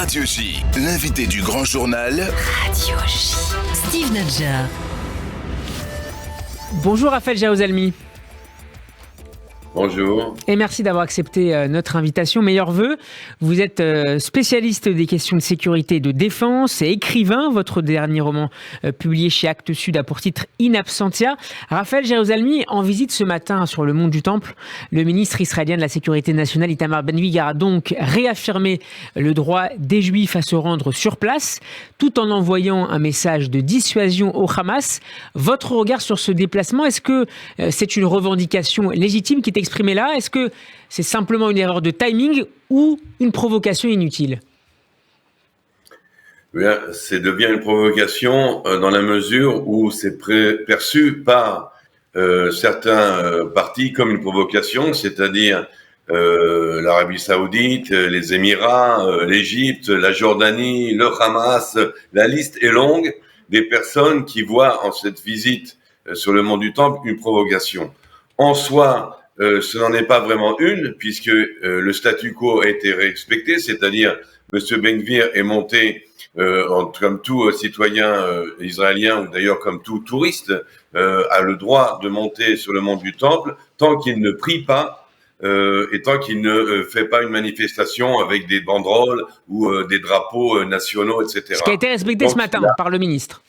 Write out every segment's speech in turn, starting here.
Radio J, l'invité du grand journal. Radio J. Steve Nadjar. Bonjour Raphaël Jaouzelmi. Bonjour. Et merci d'avoir accepté notre invitation. Meilleurs vœux. Vous êtes spécialiste des questions de sécurité et de défense et écrivain. Votre dernier roman publié chez Actes Sud a pour titre In Absentia. Raphaël Jaouzelmi, en visite ce matin sur le mont du Temple, le ministre israélien de la Sécurité nationale Itamar Ben-Gvir a donc réaffirmé le droit des Juifs à se rendre sur place, tout en envoyant un message de dissuasion au Hamas. Votre regard sur ce déplacement, est-ce que c'est une revendication légitime qui est exprimée là? Est-ce que c'est simplement une erreur de timing ou une provocation inutile? Bien, ça devient une provocation dans la mesure où c'est perçu par certains partis comme une provocation, c'est-à-dire l'Arabie Saoudite, les Émirats, l'Égypte, la Jordanie, le Hamas. La liste est longue des personnes qui voient en cette visite sur le mont du Temple une provocation. En soi, ce n'en est pas vraiment une, puisque le statu quo a été respecté, c'est-à-dire M. Ben-Gvir est monté comme tout citoyen israélien, ou d'ailleurs comme tout touriste, a le droit de monter sur le mont du Temple tant qu'il ne prie pas et tant qu'il ne fait pas une manifestation avec des banderoles ou des drapeaux nationaux, etc. Ce qui a été respecté ce matin par le ministre.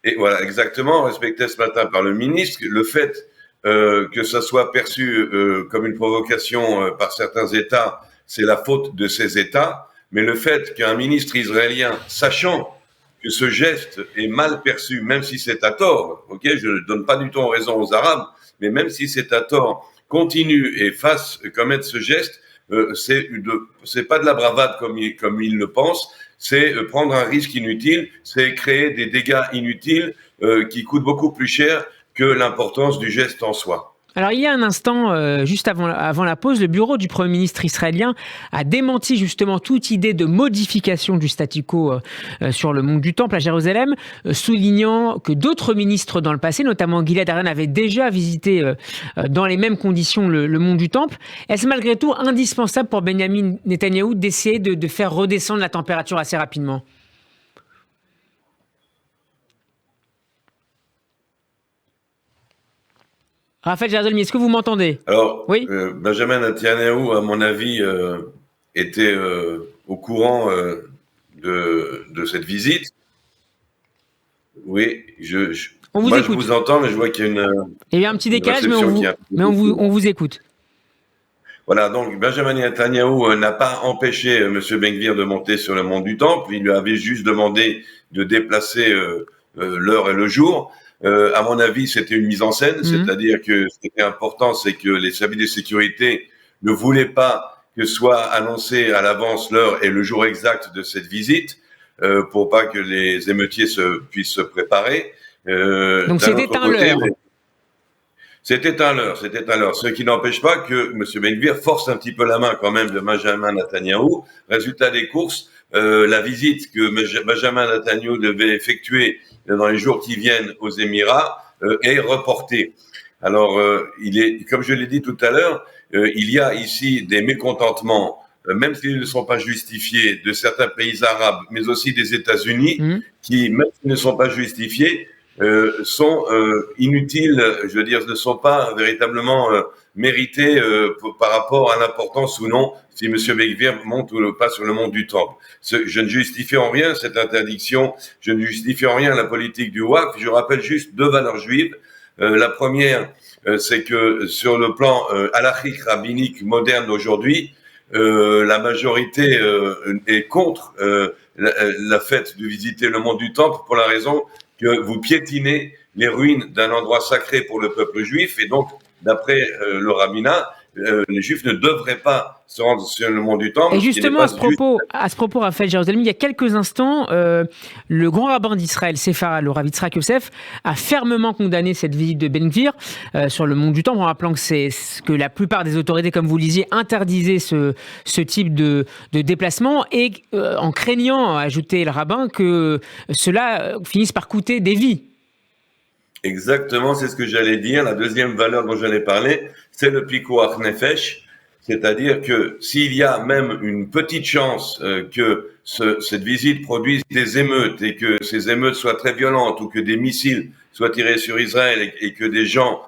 Et voilà, exactement, respecté ce matin par le ministre. Le fait que ça soit perçu comme une provocation par certains États, c'est la faute de ces États. Mais le fait qu'un ministre israélien, sachant que ce geste est mal perçu, même si c'est à tort, je ne donne pas du tout raison aux Arabes, mais même si c'est à tort, continue et commettre ce geste, c'est pas de la bravade comme il le pense, c'est prendre un risque inutile, c'est créer des dégâts inutiles qui coûtent beaucoup plus cher que l'importance du geste en soi. Alors il y a un instant, juste avant la pause, le bureau du Premier ministre israélien a démenti justement toute idée de modification du statu quo sur le mont du Temple à Jérusalem, soulignant que d'autres ministres dans le passé, notamment Gilad Erdan, avaient déjà visité dans les mêmes conditions le mont du Temple. Est-ce malgré tout indispensable pour Benyamin Netanyahou d'essayer de faire redescendre la température assez rapidement ? Raphaël Jaouzelmi, est-ce que vous m'entendez? Alors, oui. Benjamin Netanyahou, à mon avis, était au courant de cette visite. Oui, on vous écoute. Je vous entends, mais je vois qu'il y a une. Il y a un petit décalage, mais on vous écoute. Voilà, donc Benjamin Netanyahou n'a pas empêché M. Ben-Gvir de monter sur le mont du Temple. Il lui avait juste demandé de déplacer l'heure et le jour. À mon avis, c'était une mise en scène, c'est-à-dire que ce qui était important, c'est que les services de sécurité ne voulaient pas que soit annoncé à l'avance l'heure et le jour exact de cette visite, pour pas que les émeutiers puissent se préparer. Donc c'était un leurre. C'était un leurre. Ce qui n'empêche pas que M. Ben-Gvir force un petit peu la main quand même de Benjamin Netanyahou. Résultat des courses, la visite que Benjamin Netanyahou devait effectuer dans les jours qui viennent aux Émirats est reportée. Alors, comme je l'ai dit tout à l'heure, il y a ici des mécontentements, même s'ils ne sont pas justifiés, de certains pays arabes, mais aussi des États-Unis, qui, même s'ils ne sont pas justifiés, sont inutiles, je veux dire, ne sont pas véritablement mérités par rapport à l'importance ou non si M. Ben-Gvir monte ou pas sur le mont du Temple. Je ne justifie en rien cette interdiction, je ne justifie en rien la politique du Waqf, je rappelle juste deux valeurs juives. La première, c'est que sur le plan halachique rabbinique moderne d'aujourd'hui, la majorité est contre la fête de visiter le mont du Temple pour la raison que vous piétinez les ruines d'un endroit sacré pour le peuple juif, et donc, d'après le rabbinat, les Juifs ne devraient pas se rendre sur le mont du Temple. Et justement, à ce propos, Raphaël Jaouzelmi, il y a quelques instants, le grand rabbin d'Israël, Sephara, le Rav Yitzhak Yosef, a fermement condamné cette visite de Ben-Gvir sur le mont du Temple, en rappelant que la plupart des autorités, comme vous le disiez, interdisaient ce type de déplacement, et en craignant, ajoutait le rabbin, que cela finisse par coûter des vies. Exactement, c'est ce que j'allais dire. La deuxième valeur dont j'allais parler, c'est le pikuach nefesh, C'est-à-dire que s'il y a même une petite chance que cette visite produise des émeutes et que ces émeutes soient très violentes ou que des missiles soient tirés sur Israël et que des gens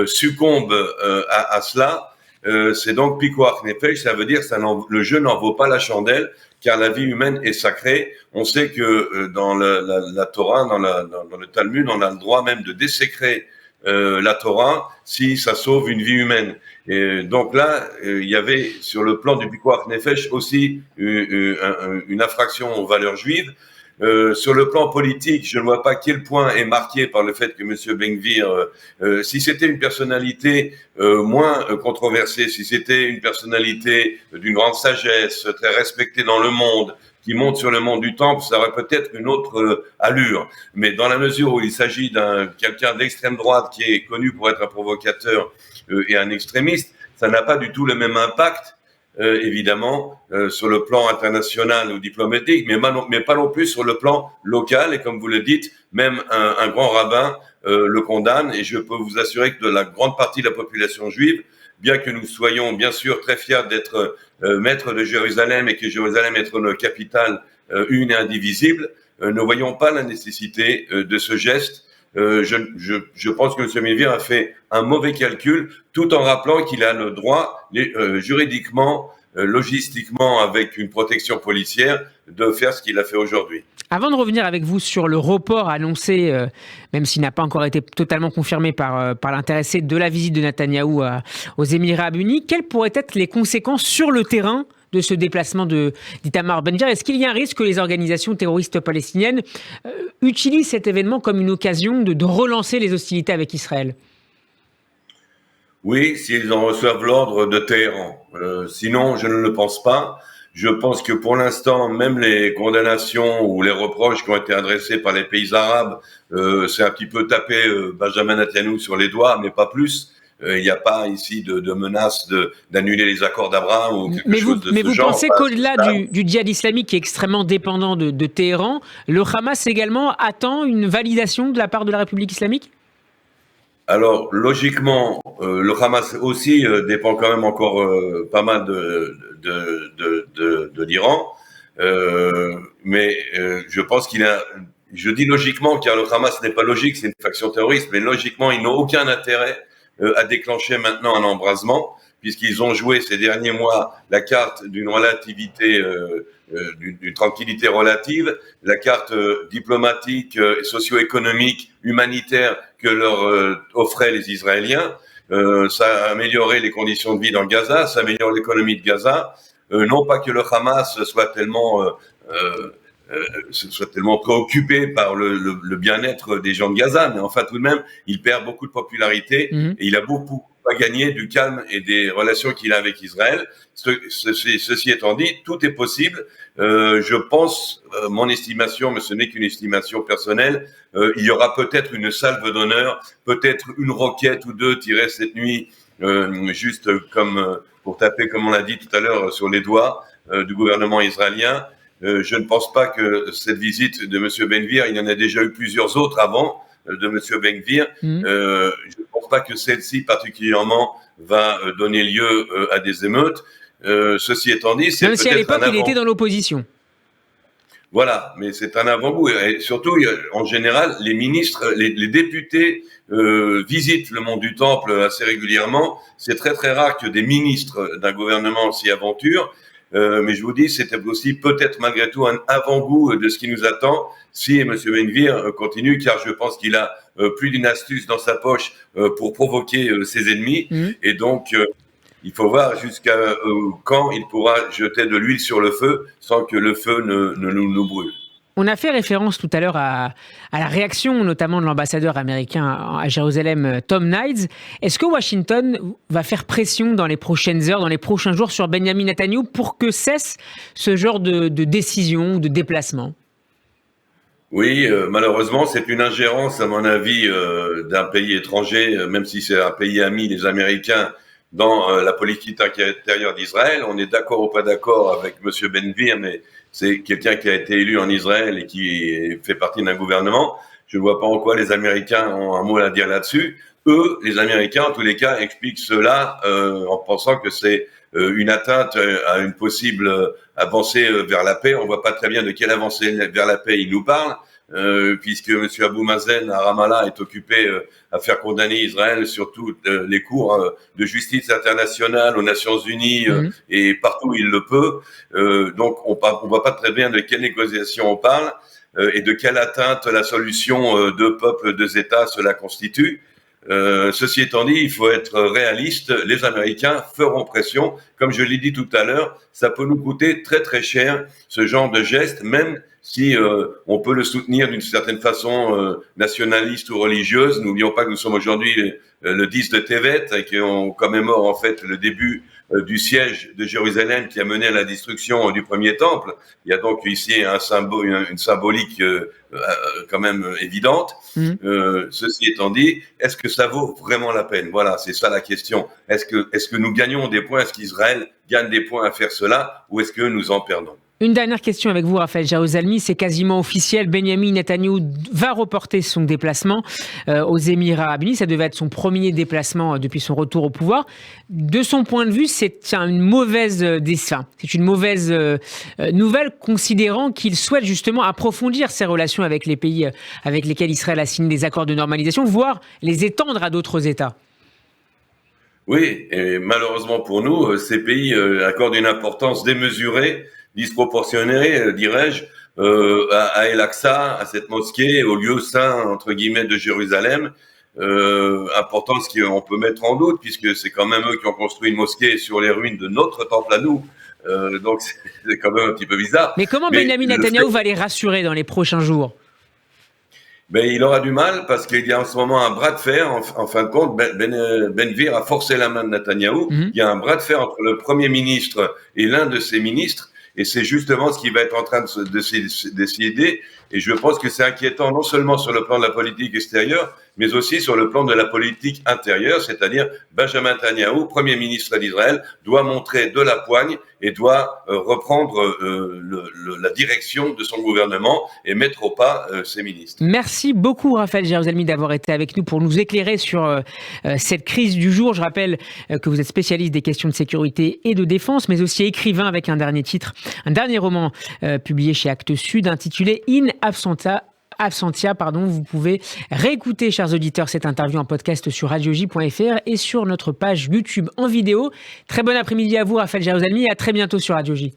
succombent à cela, c'est donc pikuach nefesh, ça veut dire le jeu n'en vaut pas la chandelle, car la vie humaine est sacrée. On sait que dans la Torah, dans le Talmud, on a le droit même de désécrer la Torah si ça sauve une vie humaine. Et donc là, il y avait sur le plan du pikuach nefesh aussi une infraction aux valeurs juives. Sur le plan politique, je ne vois pas quel point est marqué par le fait que M. Ben-Gvir, si c'était une personnalité moins controversée, si c'était une personnalité d'une grande sagesse, très respectée dans le monde, qui monte sur le mont du Temple, ça aurait peut-être une autre allure. Mais dans la mesure où il s'agit quelqu'un d'extrême droite qui est connu pour être un provocateur et un extrémiste, ça n'a pas du tout le même impact. Évidemment, sur le plan international ou diplomatique, mais pas non plus sur le plan local. Et comme vous le dites, même un grand rabbin le condamne. Et je peux vous assurer que de la grande partie de la population juive, bien que nous soyons bien sûr très fiers d'être maîtres de Jérusalem et que Jérusalem est notre capitale une et indivisible, ne voyons pas la nécessité de ce geste. Je pense que M. Ben-Gvir a fait un mauvais calcul, tout en rappelant qu'il a le droit, juridiquement, logistiquement, avec une protection policière, de faire ce qu'il a fait aujourd'hui. Avant de revenir avec vous sur le report annoncé, même s'il n'a pas encore été totalement confirmé par l'intéressé de la visite de Netanyahou aux Émirats Arabes Unis, quelles pourraient être les conséquences sur le terrain de ce déplacement d'Itamar Ben-Gvir? Est-ce qu'il y a un risque que les organisations terroristes palestiniennes utilisent cet événement comme une occasion de relancer les hostilités avec Israël? Oui, s'ils en reçoivent l'ordre de Téhéran. Sinon, je ne le pense pas. Je pense que pour l'instant, même les condamnations ou les reproches qui ont été adressés par les pays arabes, c'est un petit peu taper Benjamin Netanyahou sur les doigts, mais pas plus. Il n'y a pas ici de menace d'annuler les accords d'Abraham ou quelque chose de ce genre. Mais vous pensez qu'au-delà du djihad islamique qui est extrêmement dépendant de Téhéran, le Hamas également attend une validation de la part de la République islamique? Alors, logiquement, le Hamas aussi dépend quand même encore pas mal de l'Iran. Mais je pense je dis logiquement, car le Hamas n'est pas logique, c'est une faction terroriste, mais logiquement, ils n'ont aucun intérêt à déclencher maintenant un embrasement, puisqu'ils ont joué ces derniers mois la carte d'une relativité, d'une tranquillité relative, la carte diplomatique, socio-économique, humanitaire que leur offraient les Israéliens. Ça a amélioré les conditions de vie dans Gaza, ça améliore l'économie de Gaza. Non pas que le Hamas soit tellement préoccupé par le bien-être des gens de Gaza, mais enfin tout de même, il perd beaucoup de popularité et il a beaucoup à gagner du calme et des relations qu'il a avec Israël. Ceci étant dit, tout est possible. Je pense, mon estimation, mais ce n'est qu'une estimation personnelle, il y aura peut-être une salve d'honneur, peut-être une roquette ou deux tirées cette nuit, juste comme pour taper, comme on l'a dit tout à l'heure, sur les doigts du gouvernement israélien. Je ne pense pas que cette visite de M. Ben-Gvir, il y en a déjà eu plusieurs autres avant de M. Ben-Gvir. Je ne pense pas que celle-ci particulièrement va donner lieu à des émeutes. Ceci étant dit, c'est même si à l'époque il était dans l'opposition. Voilà, mais c'est un avant-goût. Et surtout, en général, les ministres, les députés visitent le mont du Temple assez régulièrement. C'est très très rare que des ministres d'un gouvernement s'y aventurent. Mais je vous dis, c'était aussi peut-être malgré tout un avant-goût de ce qui nous attend si M. Ben-Gvir continue, car je pense qu'il a plus d'une astuce dans sa poche pour provoquer ses ennemis. Et donc, il faut voir jusqu'à quand il pourra jeter de l'huile sur le feu sans que le feu ne nous brûle. On a fait référence tout à l'heure à la réaction notamment de l'ambassadeur américain à Jérusalem, Tom Nides. Est-ce que Washington va faire pression dans les prochaines heures, dans les prochains jours sur Benjamin Netanyahou pour que cesse ce genre de décision ou de déplacement? Oui, malheureusement, c'est une ingérence, à mon avis, d'un pays étranger, même si c'est un pays ami, les Américains, dans la politique intérieure d'Israël. On est d'accord ou pas d'accord avec M. Ben-Gvir, mais c'est quelqu'un qui a été élu en Israël et qui fait partie d'un gouvernement. Je ne vois pas en quoi les Américains ont un mot à dire là-dessus. Eux, les Américains, en tous les cas, expliquent cela en pensant que c'est une atteinte à une possible avancée vers la paix. On voit pas très bien de quelle avancée vers la paix il nous parle. Puisque M. Abou Mazen à Ramallah est occupé à faire condamner Israël sur toutes les cours de justice internationale aux Nations Unies et partout où il le peut. Donc on voit pas très bien de quelle négociation on parle et de quelle atteinte la solution deux peuples, deux États cela constitue. Ceci étant dit, il faut être réaliste. Les Américains feront pression. Comme je l'ai dit tout à l'heure, ça peut nous coûter très très cher ce genre de geste, même si on peut le soutenir d'une certaine façon nationaliste ou religieuse. N'oublions pas que nous sommes aujourd'hui le 10 de Tevet et qu'on commémore en fait le début du siège de Jérusalem qui a mené à la destruction du premier temple. Il y a donc ici une symbolique quand même évidente. Ceci étant dit, est-ce que ça vaut vraiment la peine? Voilà, c'est ça la question. Est-ce que nous gagnons des points? Est-ce qu'Israël gagne des points à faire cela? Ou est-ce que nous en perdons? Une dernière question avec vous, Raphaël Jaouzalmi. C'est quasiment officiel. Benyamin Netanyahou va reporter son déplacement aux Émirats Arabes Unis. Ça devait être son premier déplacement depuis son retour au pouvoir. De son point de vue, c'est une mauvaise nouvelle, considérant qu'il souhaite justement approfondir ses relations avec les pays avec lesquels Israël a signé des accords de normalisation, voire les étendre à d'autres États. Oui, et malheureusement pour nous, ces pays accordent une importance démesurée, disproportionnée, dirais-je, à El-Aqsa, à cette mosquée, au lieu saint, entre guillemets, de Jérusalem. Importance qu'on peut mettre en doute, puisque c'est quand même eux qui ont construit une mosquée sur les ruines de notre temple à nous. Donc c'est quand même un petit peu bizarre. Mais comment Benyamin Netanyahou va les rassurer dans les prochains jours? Ben, il aura du mal parce qu'il y a en ce moment un bras de fer. En fin de compte, Ben Gvir a forcé la main de Netanyahou. Il y a un bras de fer entre le Premier ministre et l'un de ses ministres. Et c'est justement ce qui va être en train de décider. Et je pense que c'est inquiétant non seulement sur le plan de la politique extérieure, mais aussi sur le plan de la politique intérieure, c'est-à-dire Benjamin Netanyahou, Premier ministre d'Israël, doit montrer de la poigne et doit reprendre la direction de son gouvernement et mettre au pas ses ministres. Merci beaucoup Raphaël Jaouzalmi d'avoir été avec nous pour nous éclairer sur cette crise du jour. Je rappelle que vous êtes spécialiste des questions de sécurité et de défense, mais aussi écrivain avec un dernier roman publié chez Actes Sud intitulé In Absentia, vous pouvez réécouter, chers auditeurs, cette interview en podcast sur radioj.fr et sur notre page YouTube en vidéo. Très bon après-midi à vous, Raphaël Jaouzalmi, et à très bientôt sur Radio J.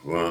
Ouais.